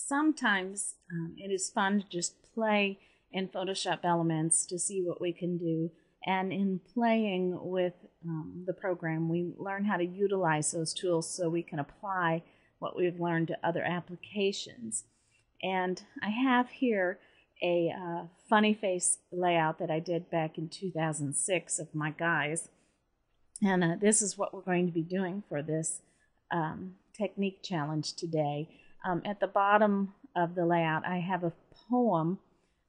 sometimes it is fun to just play in Photoshop Elements to see what we can do. And in playing with the program, we learn how to utilize those tools so we can apply what we've learned to other applications. And I have here a funny face layout that I did back in 2006 of my guys. And this is what we're going to be doing for this technique challenge today. At the bottom of the layout, I have a poem.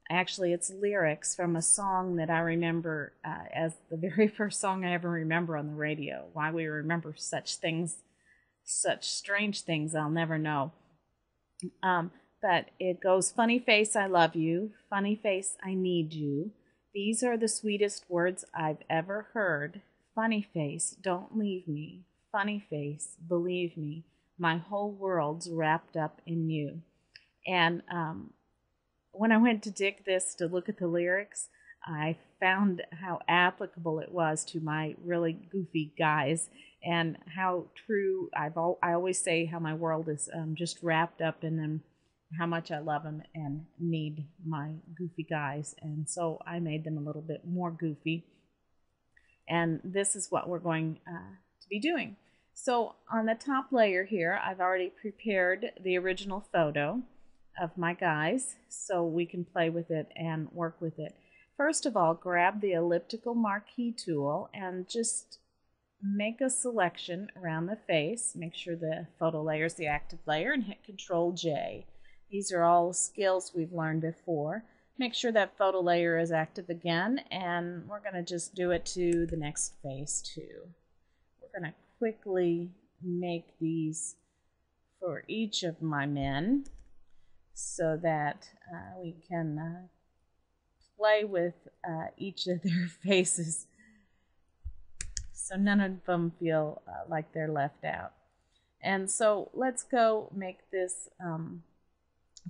Actually, it's lyrics from a song that I remember as the very first song I ever remember on the radio. Why we remember such things, such strange things, I'll never know. But it goes, funny face, I love you. Funny face, I need you. These are the sweetest words I've ever heard. Funny face, don't leave me. Funny face, believe me. My whole world's wrapped up in you. And when I went to dig this to look at the lyrics, I found how applicable it was to my really goofy guys, and how true I always say how my world is just wrapped up in them, how much I love them and need my goofy guys. And so I made them a little bit more goofy. And this is what we're going to be doing. So on the top layer here, I've already prepared the original photo of my guys so we can play with it and work with it. First of all, grab the elliptical marquee tool and just make a selection around the face. Make sure the photo layer is the active layer and hit Control J. These are all skills we've learned before. Make sure that photo layer is active again, and we're going to just do it to the next face too. We're going to quickly make these for each of my men so that we can play with each of their faces so none of them feel like they're left out. And so let's go make this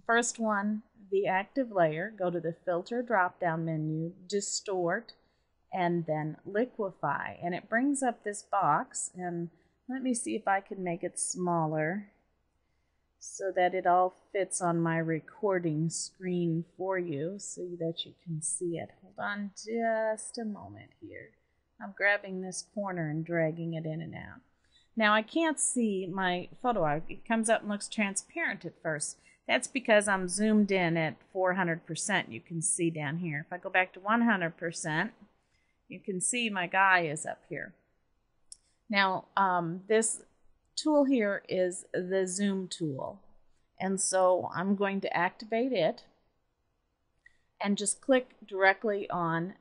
first one the active layer. Go to the filter drop down menu, distort, and then liquefy, and it brings up this box. And let me see if I can make it smaller so that it all fits on my recording screen for you so that you can see it. Hold on just a moment here. I'm grabbing this corner and dragging it in and out. Now I can't see my photo. It comes up and looks transparent at first. That's because I'm zoomed in at 400%. You can see down here. If I go back to 100%, you can see my guy is up here. Now, this tool here is the zoom tool. And so I'm going to activate it and just click directly on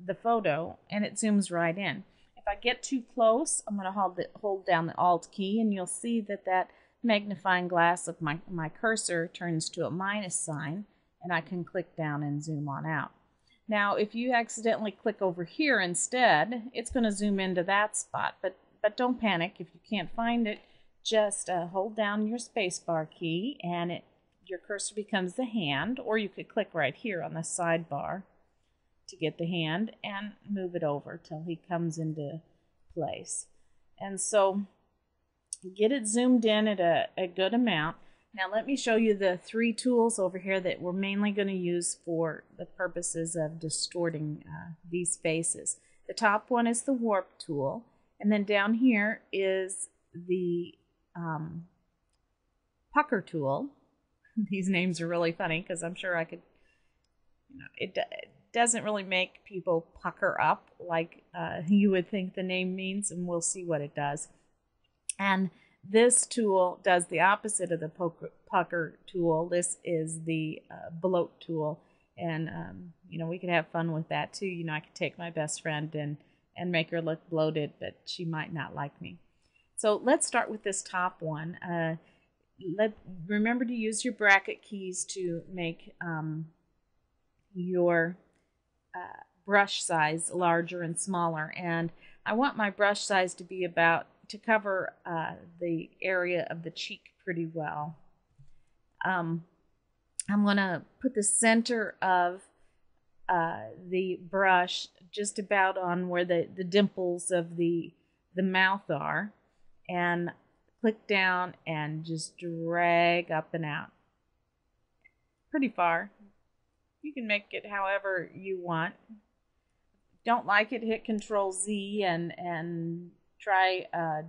the photo, and it zooms right in. If I get too close, I'm going to hold down the Alt key, and you'll see that that magnifying glass of my cursor turns to a minus sign, and I can click down and zoom on out. Now, if you accidentally click over here instead, it's going to zoom into that spot, but don't panic if you can't find it. Just hold down your spacebar key, and your cursor becomes the hand, or you could click right here on the sidebar to get the hand and move it over till he comes into place. And so get it zoomed in at a good amount. Now let me show you the three tools over here that we're mainly going to use for the purposes of distorting these faces. The top one is the warp tool, and then down here is the pucker tool. These names are really funny because I'm sure I could, it doesn't really make people pucker up like you would think the name means, and we'll see what it does. And this tool does the opposite of the pucker tool. This is the bloat tool, and we could have fun with that too. I could take my best friend and make her look bloated, but she might not like me. So let's start with this top one. Remember to use your bracket keys to make your brush size larger and smaller, and I want my brush size to be to cover the area of the cheek pretty well. I'm going to put the center of the brush just about on where the dimples of the mouth are, and click down and just drag up and out. pretty far. You can make it however you want. Don't like it, hit Control Z and try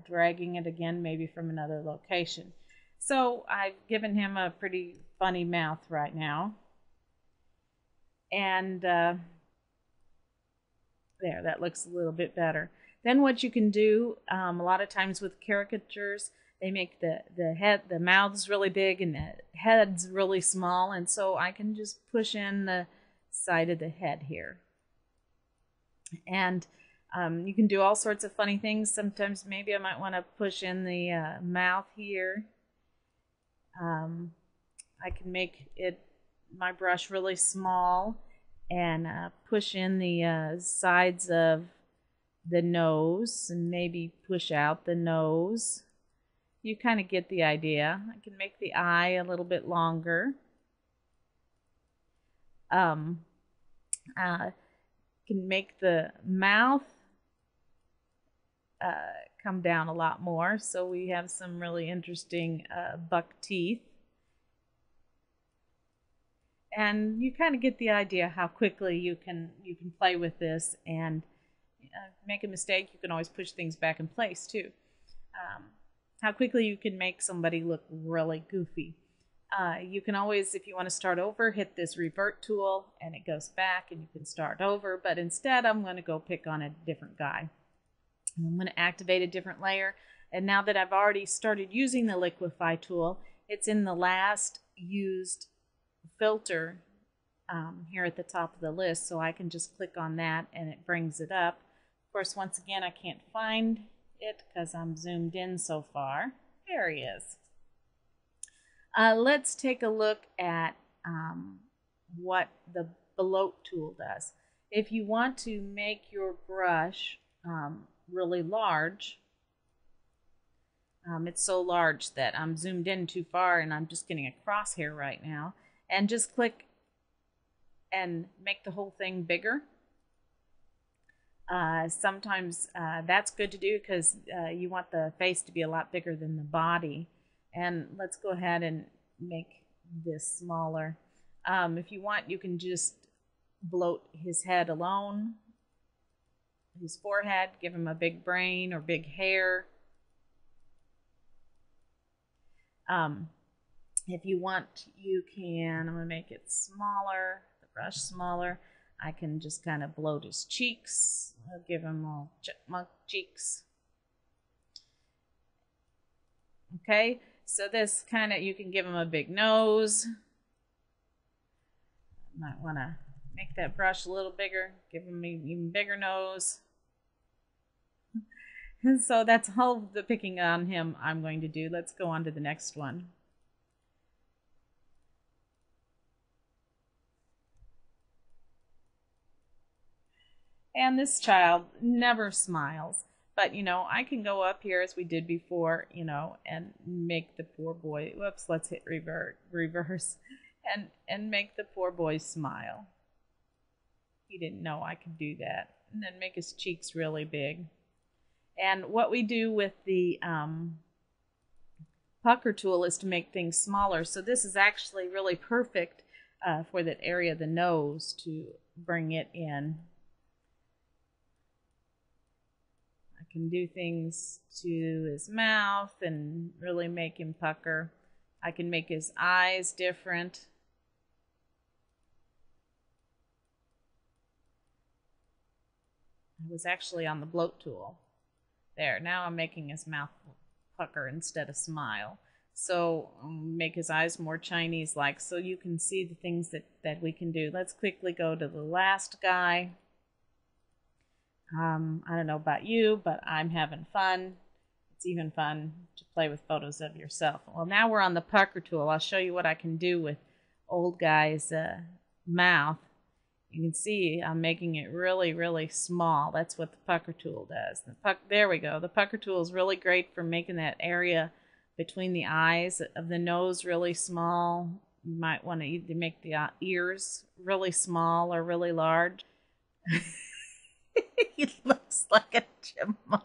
dragging it again, maybe from another location. So I've given him a pretty funny mouth right now. And there, that looks a little bit better. Then what you can do, a lot of times with caricatures, they make the mouths really big and the heads really small, and so I can just push in the side of the head here. And you can do all sorts of funny things. Sometimes maybe I might want to push in the mouth here. I can make my brush really small and push in the sides of the nose and maybe push out the nose. You kind of get the idea. I can make the eye a little bit longer. Can make the mouth come down a lot more, so we have some really interesting buck teeth. And you kind of get the idea how quickly you can play with this, and make a mistake, you can always push things back in place too. How quickly you can make somebody look really goofy. You can always, if you want to start over, hit this revert tool and it goes back and you can start over, but instead I'm going to go pick on a different guy. I'm going to activate a different layer, and now that I've already started using the Liquefy tool, it's in the last used filter here at the top of the list, so I can just click on that and it brings it up. Of course, once again, I can't find it because I'm zoomed in so far. There he is. Let's take a look at what the bloat tool does. If you want to make your brush really large, it's so large that I'm zoomed in too far and I'm just getting a crosshair right now, and just click and make the whole thing bigger. Sometimes that's good to do because you want the face to be a lot bigger than the body. And let's go ahead and make this smaller. If you want, you can just bloat his head alone, his forehead, give him a big brain or big hair. If you want, you can, I'm going to make it smaller, the brush smaller. I can just kind of bloat his cheeks. I'll give him all chipmunk cheeks. Okay, so this kind of, you can give him a big nose. Might want to make that brush a little bigger, give him an even bigger nose. And so that's all the picking on him I'm going to do. Let's go on to the next one. And this child never smiles. But, you know, I can go up here as we did before, you know, and make the poor boy, whoops, let's hit reverse, and make the poor boy smile. He didn't know I could do that. And then make his cheeks really big. And what we do with the pucker tool is to make things smaller. So this is actually really perfect for that area of the nose to bring it in. I can do things to his mouth and really make him pucker. I can make his eyes different. I was actually on the bloat tool. There, now I'm making his mouth pucker instead of smile. So make his eyes more Chinese-like so you can see the things that we can do. Let's quickly go to the last guy. I don't know about you, but I'm having fun. It's even fun to play with photos of yourself. Well, now we're on the pucker tool. I'll show you what I can do with old guy's mouth. You can see I'm making it really, really small. That's what the pucker tool does. There we go. The pucker tool is really great for making that area between the eyes of the nose really small. You might want to either make the ears really small or really large. He looks like a chipmunk.